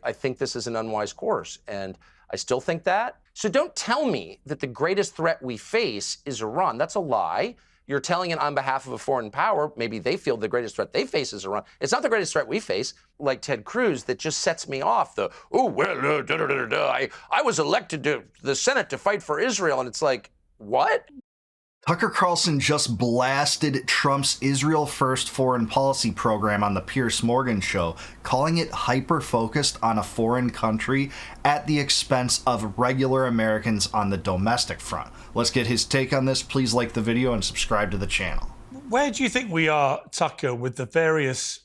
I think this is an unwise course, and I still think that. So don't tell me that the greatest threat we face is Iran. That's a lie. You're telling it on behalf of a foreign power. Maybe they feel the greatest threat they face is Iran. It's not the greatest threat we face, like Ted Cruz, that just sets me off. I was elected to the Senate to fight for Israel. And it's like, what? Tucker Carlson just blasted Trump's Israel First foreign policy program on the Piers Morgan show, calling it hyper-focused on a foreign country at the expense of regular Americans on the domestic front. Let's get his take on this. Please like the video and subscribe to the channel. Where do you think we are, Tucker, with the various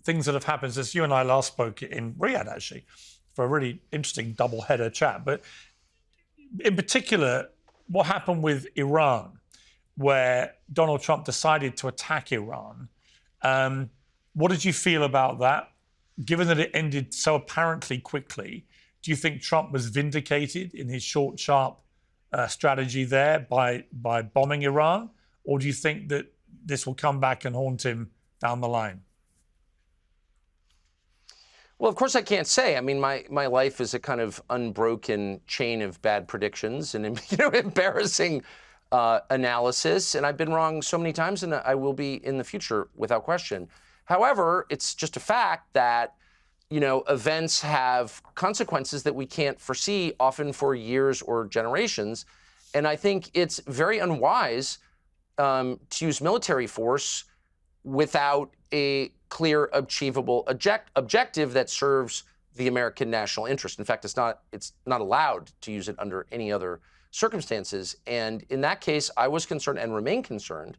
things that have happened since you and I last spoke in Riyadh, actually, for a really interesting double-header chat? But in particular, what happened with Iran, where Donald Trump decided to attack Iran. What did you feel about that? Given that it ended so apparently quickly, do you think Trump was vindicated in his short, sharp strategy there by bombing Iran? Or do you think that this will come back and haunt him down the line? Well, of course I can't say. I mean, my life is a kind of unbroken chain of bad predictions and embarrassing analysis, and I've been wrong so many times, and I will be in the future without question. However, it's just a fact that events have consequences that we can't foresee, often for years or generations, and I think it's very unwise to use military force without a clear, achievable objective that serves the American national interest. In fact, it's not allowed to use it under any other circumstances. And in that case, I was concerned and remain concerned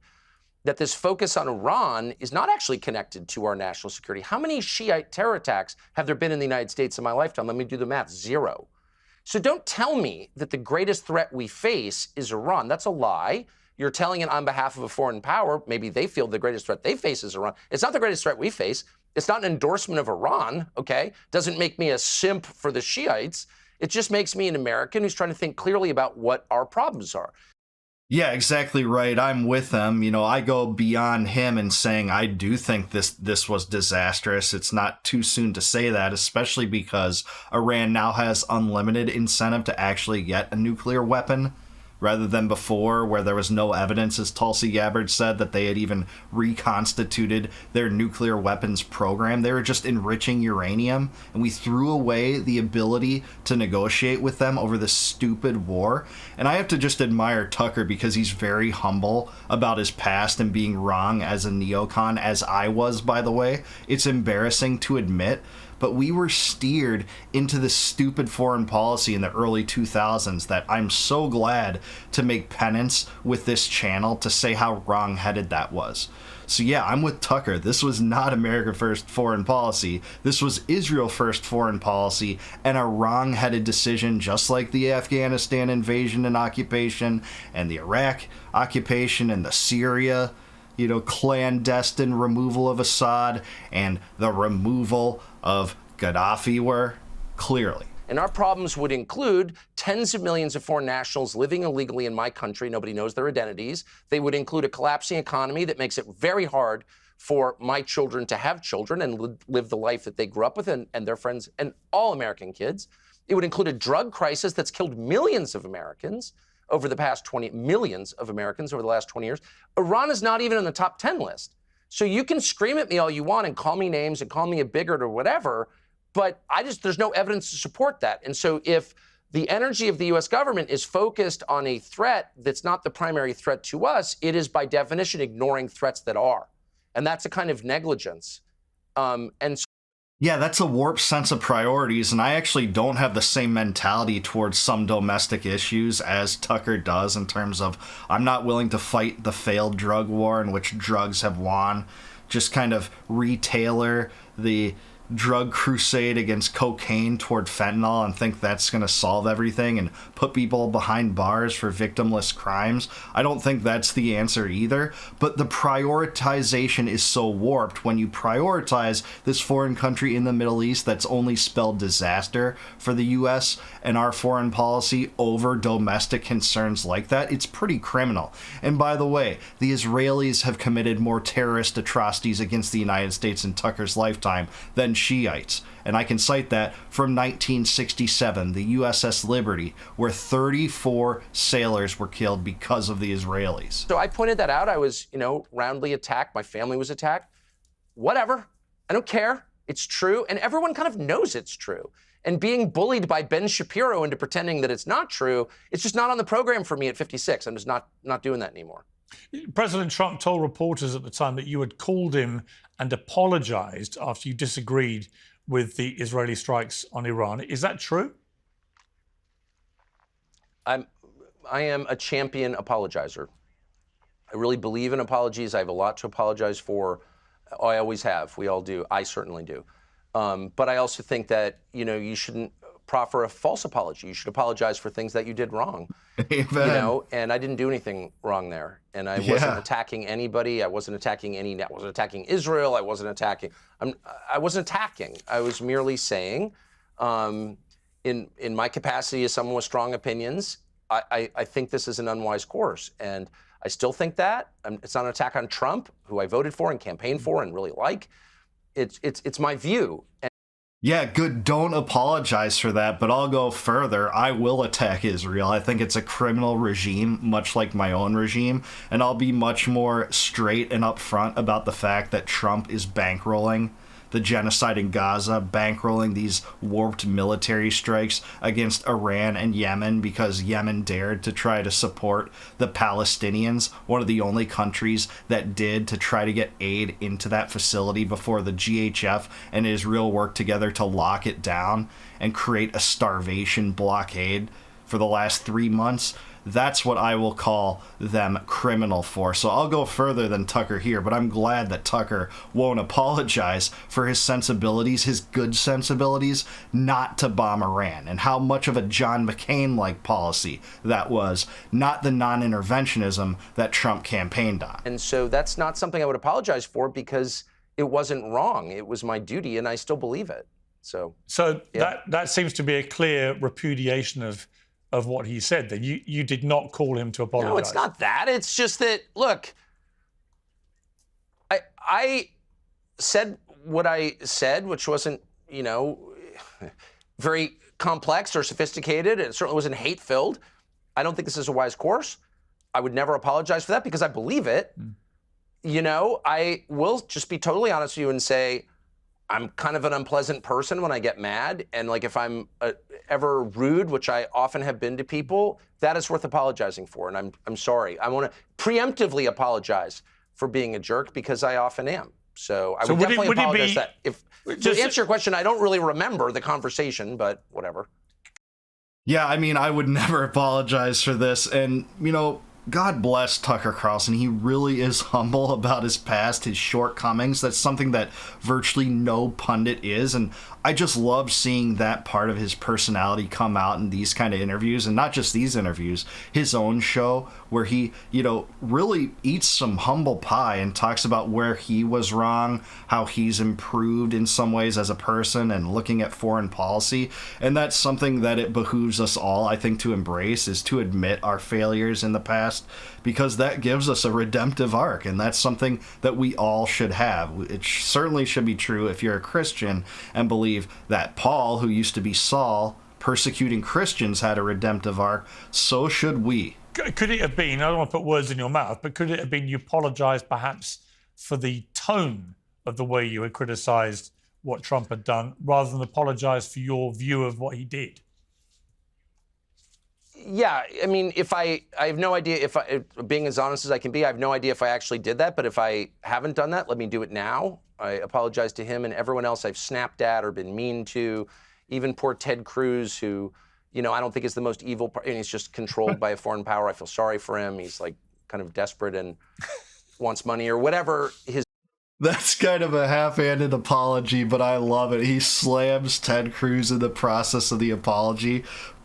that this focus on Iran is not actually connected to our national security. How many Shiite terror attacks have there been in the United States in my lifetime? Let me do the math. 0. So don't tell me that the greatest threat we face is Iran. That's a lie. You're telling it on behalf of a foreign power. Maybe they feel the greatest threat they face is Iran. It's not the greatest threat we face. It's not an endorsement of Iran, okay? Doesn't make me a simp for the Shiites. It just makes me an American who's trying to think clearly about what our problems are. Yeah, exactly right. I'm with him. I go beyond him in saying I do think this was disastrous. It's not too soon to say that, especially because Iran now has unlimited incentive to actually get a nuclear weapon, rather than before, where there was no evidence, as Tulsi Gabbard said, that they had even reconstituted their nuclear weapons program. They were just enriching uranium, and we threw away the ability to negotiate with them over this stupid war. And I have to just admire Tucker, because he's very humble about his past and being wrong as a neocon, as I was, by the way. It's embarrassing to admit, but we were steered into this stupid foreign policy in the early 2000s that I'm so glad to make penance with this channel to say how wrong-headed that was. So yeah, I'm with Tucker. This was not America First foreign policy. This was Israel First foreign policy, and a wrong-headed decision, just like the Afghanistan invasion and occupation, and the Iraq occupation, and the Syria, clandestine removal of Assad, and the removal of Gaddafi were, clearly. And our problems would include tens of millions of foreign nationals living illegally in my country. Nobody knows their identities. They would include a collapsing economy that makes it very hard for my children to have children and live the life that they grew up with, and their friends and all American kids. It would include a drug crisis that's killed millions of Americans over the past 20 millions of Americans over the last 20 years. Iran is not even on the top 10 list. So you can scream at me all you want and call me names and call me a bigot or whatever, but there's no evidence to support that. And so if the energy of the U.S. government is focused on a threat that's not the primary threat to us, it is by definition ignoring threats that are. And that's a kind of negligence. Yeah, that's a warped sense of priorities, and I actually don't have the same mentality towards some domestic issues as Tucker does, in terms of I'm not willing to fight the failed drug war in which drugs have won. Just kind of retailer the drug crusade against cocaine toward fentanyl and think that's going to solve everything and put people behind bars for victimless crimes. I don't think that's the answer either, but the prioritization is so warped when you prioritize this foreign country in the Middle East that's only spelled disaster for the U.S. and our foreign policy over domestic concerns like that. It's pretty criminal. And by the way, the Israelis have committed more terrorist atrocities against the United States in Tucker's lifetime than Shiites. And I can cite that from 1967, the USS Liberty, where 34 sailors were killed because of the Israelis. So I pointed that out. I was, roundly attacked. My family was attacked. Whatever. I don't care. It's true. And everyone kind of knows it's true. And being bullied by Ben Shapiro into pretending that it's not true, it's just not on the program for me at 56. I'm just not doing that anymore. President Trump told reporters at the time that you had called him and apologized after you disagreed with the Israeli strikes on Iran. Is that true? I am a champion apologizer. I really believe in apologies. I have a lot to apologize for. I always have. We all do. I certainly do. But I also think that, you shouldn't proffer a false apology. You should apologize for things that you did wrong. Amen. And I didn't do anything wrong there. And I wasn't attacking anybody. I wasn't attacking Israel. I wasn't attacking. I wasn't attacking. I was merely saying, in my capacity as someone with strong opinions, I think this is an unwise course. And I still think that. It's not an attack on Trump, who I voted for and campaigned for and really like. It's my view. Yeah, good. Don't apologize for that, but I'll go further. I will attack Israel. I think it's a criminal regime, much like my own regime, and I'll be much more straight and upfront about the fact that Trump is bankrolling the genocide in Gaza, bankrolling these warped military strikes against Iran and Yemen because Yemen dared to try to support the Palestinians, one of the only countries that did, to try to get aid into that facility before the GHF and Israel worked together to lock it down and create a starvation blockade for the last 3 months. That's what I will call them criminal for. So I'll go further than Tucker here, but I'm glad that Tucker won't apologize for his sensibilities, his good sensibilities, not to bomb Iran, and how much of a John McCain-like policy that was, not the non-interventionism that Trump campaigned on. And so that's not something I would apologize for because it wasn't wrong. It was my duty, and I still believe it. So yeah. that seems to be a clear repudiation of what he said. That you did not call him to apologize. No, it's not that. It's just that, look, I said what I said, which wasn't, very complex or sophisticated. It certainly wasn't hate-filled. I don't think this is a wise course. I would never apologize for that because I believe it. I will just be totally honest with you and say, I'm kind of an unpleasant person when I get mad. And like if I'm ever rude, which I often have been to people, that is worth apologizing for. And I'm sorry. I want to preemptively apologize for being a jerk because I often am. So I would definitely apologize for that. To answer your question, I don't really remember the conversation, but whatever. Yeah, I mean, I would never apologize for this. And, God bless Tucker Carlson. He really is humble about his past, his shortcomings. That's something that virtually no pundit is. And I just love seeing that part of his personality come out in these kind of interviews. And not just these interviews, his own show where he, really eats some humble pie and talks about where he was wrong, how he's improved in some ways as a person and looking at foreign policy. And that's something that it behooves us all, I think, to embrace, is to admit our failures in the past, because that gives us a redemptive arc, and that's something that we all should have. It certainly should be true if you're a Christian and believe that Paul, who used to be Saul, persecuting Christians, had a redemptive arc. So should we. Could it have been, I don't want to put words in your mouth, but could it have been you apologized perhaps for the tone of the way you had criticized what Trump had done, rather than apologize for your view of what he did? Yeah, I mean, I have no idea being as honest as I can be, I have no idea if I actually did that, but if I haven't done that, let me do it now. I apologize to him and everyone else I've snapped at or been mean to, even poor Ted Cruz, who, I don't think is the most evil, and he's just controlled by a foreign power. I feel sorry for him. He's like kind of desperate and wants money or whatever his. That's kind of a half-handed apology, but I love it. He slams Ted Cruz in the process of the apology,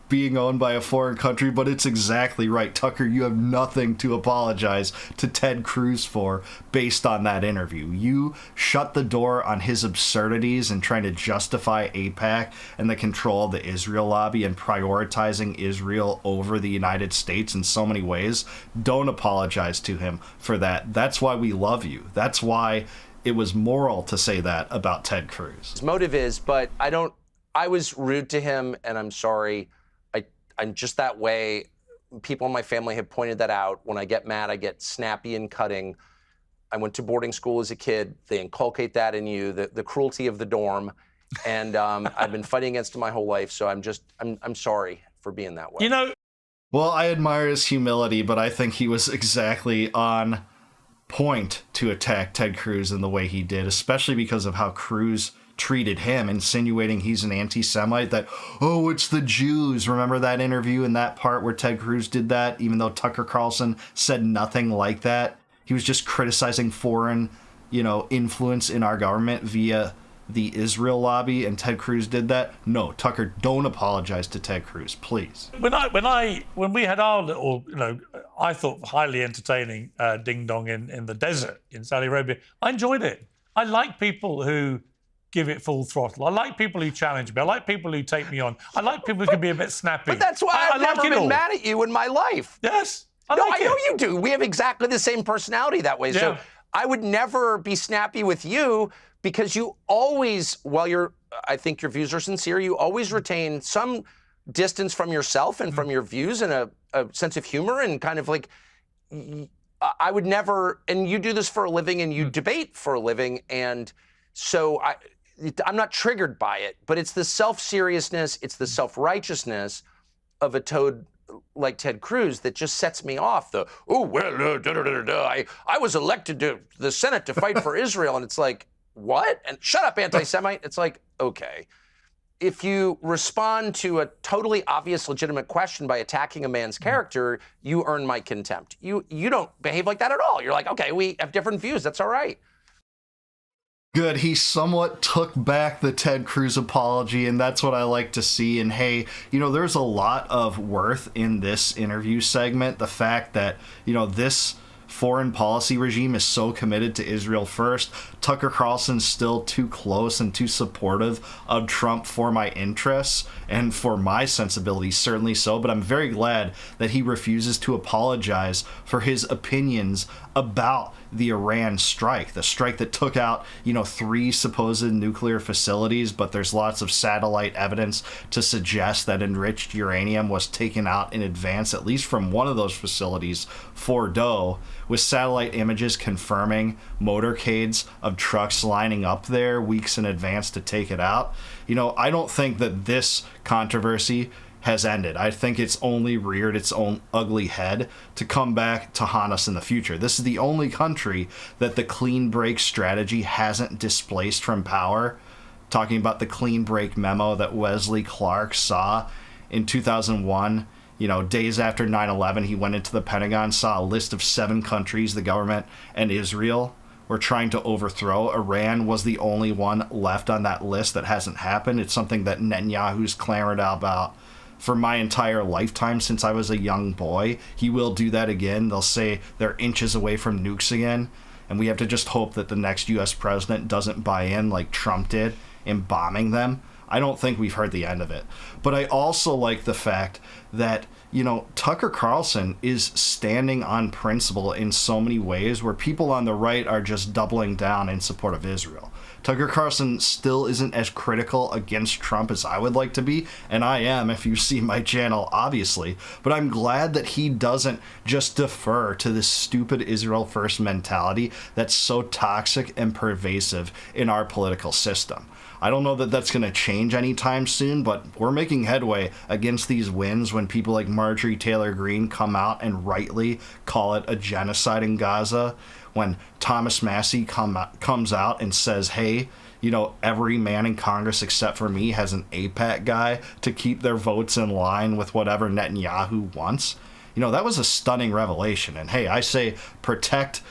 being owned by a foreign country, but it's exactly right. Tucker, you have nothing to apologize to Ted Cruz for based on that interview. You shut the door on his absurdities and trying to justify AIPAC and the control of the Israel lobby and prioritizing Israel over the United States in so many ways. Don't apologize to him for that. That's why we love you. That's why it was moral to say that about Ted Cruz. His motive is, but I was rude to him, and I'm sorry. I'm just that way. People in my family have pointed that out. When I get mad, I get snappy and cutting. I went to boarding school as a kid. They inculcate that in you, the cruelty of the dorm. And I've been fighting against it my whole life. So I'm sorry for being that way. You know, well, I admire his humility, but I think he was exactly on point to attack Ted Cruz in the way he did, especially because of how Cruz treated him, insinuating he's an anti-Semite, that, oh, it's the Jews. Remember that interview in that part where Ted Cruz did that, even though Tucker Carlson said nothing like that? He was just criticizing foreign, influence in our government via the Israel lobby, and Ted Cruz did that. No, Tucker, don't apologize to Ted Cruz, please. When we had our little, I thought highly entertaining ding dong in the desert in Saudi Arabia, I enjoyed it. I like people who give it full throttle. I like people who challenge me. I like people who take me on. I like people who can be a bit snappy. But that's why I've never been mad at you in my life. Yes, I know you do. We have exactly the same personality that way. Yeah. So I would never be snappy with you because you always, I think your views are sincere, you always retain some distance from yourself and from your views and a sense of humor and kind of like, I would never, and you do this for a living and you debate for a living, and so I'm not triggered by it, but it's the self-seriousness, it's the self-righteousness of a toad like Ted Cruz that just sets me off. I was elected to the Senate to fight for Israel, and it's like, what? And shut up, anti-Semite. It's like, okay. If you respond to a totally obvious, legitimate question by attacking a man's character, you earn my contempt. You don't behave like that at all. You're like, okay, we have different views. That's all right. Good. He somewhat took back the Ted Cruz apology, and that's what I like to see. And hey, there's a lot of worth in this interview segment. The fact that, this foreign policy regime is so committed to Israel first. Tucker Carlson's still too close and too supportive of Trump for my interests and for my sensibilities, certainly so. But I'm very glad that he refuses to apologize for his opinions about the Iran strike, the strike that took out, 3 supposed nuclear facilities, but there's lots of satellite evidence to suggest that enriched uranium was taken out in advance, at least from one of those facilities, Fordo, with satellite images confirming motorcades of trucks lining up there weeks in advance to take it out. I don't think that this controversy has ended. I think it's only reared its own ugly head to come back to haunt us in the future. This is the only country that the clean break strategy hasn't displaced from power. Talking about the clean break memo that Wesley Clark saw in 2001, days after 9/11, he went into the Pentagon, saw a list of 7 countries, the government and Israel, were trying to overthrow. Iran was the only one left on that list that hasn't happened. It's something that Netanyahu's clamored about for my entire lifetime since I was a young boy. He will do that again. They'll say they're inches away from nukes again, and we have to just hope that the next U.S. president doesn't buy in like Trump did in bombing them. I don't think we've heard the end of it. But I also like the fact that, Tucker Carlson is standing on principle in so many ways where people on the right are just doubling down in support of Israel. Tucker Carlson still isn't as critical against Trump as I would like to be, and I am if you see my channel, obviously. But I'm glad that he doesn't just defer to this stupid Israel first mentality that's so toxic and pervasive in our political system. I don't know that that's going to change anytime soon, but we're making headway against these wins when people like Marjorie Taylor Greene come out and rightly call it a genocide in Gaza. When Thomas Massie comes out and says, hey, every man in Congress except for me has an AIPAC guy to keep their votes in line with whatever Netanyahu wants. That was a stunning revelation. And hey, I say protect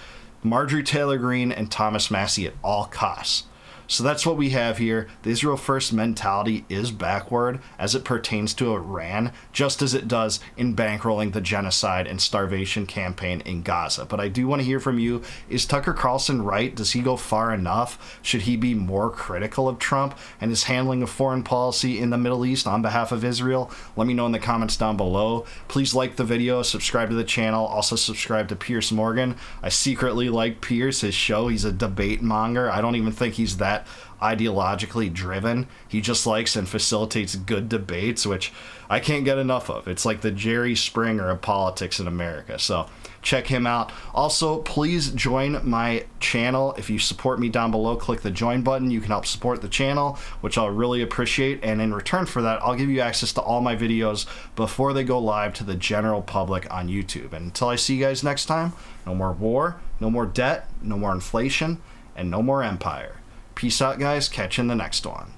Marjorie Taylor Greene and Thomas Massie at all costs. So that's what we have here. The Israel first mentality is backward as it pertains to Iran, just as it does in bankrolling the genocide and starvation campaign in Gaza. But I do want to hear from you. Is Tucker Carlson right? Does he go far enough? Should he be more critical of Trump and his handling of foreign policy in the Middle East on behalf of Israel? Let me know in the comments down below. Please like the video, subscribe to the channel, also subscribe to Piers Morgan. I secretly like Piers, his show. He's a debate monger. I don't even think he's that ideologically driven. He just likes and facilitates good debates, which I can't get enough of. It's like the Jerry Springer of politics in America. So check him out. Also, please join my channel. If you support me down below, click the join button. You can help support the channel, which I'll really appreciate. And in return for that, I'll give you access to all my videos before they go live to the general public on YouTube. And until I see you guys next time, no more war, no more debt, no more inflation, and no more empire. Peace out, guys. Catch you in the next one.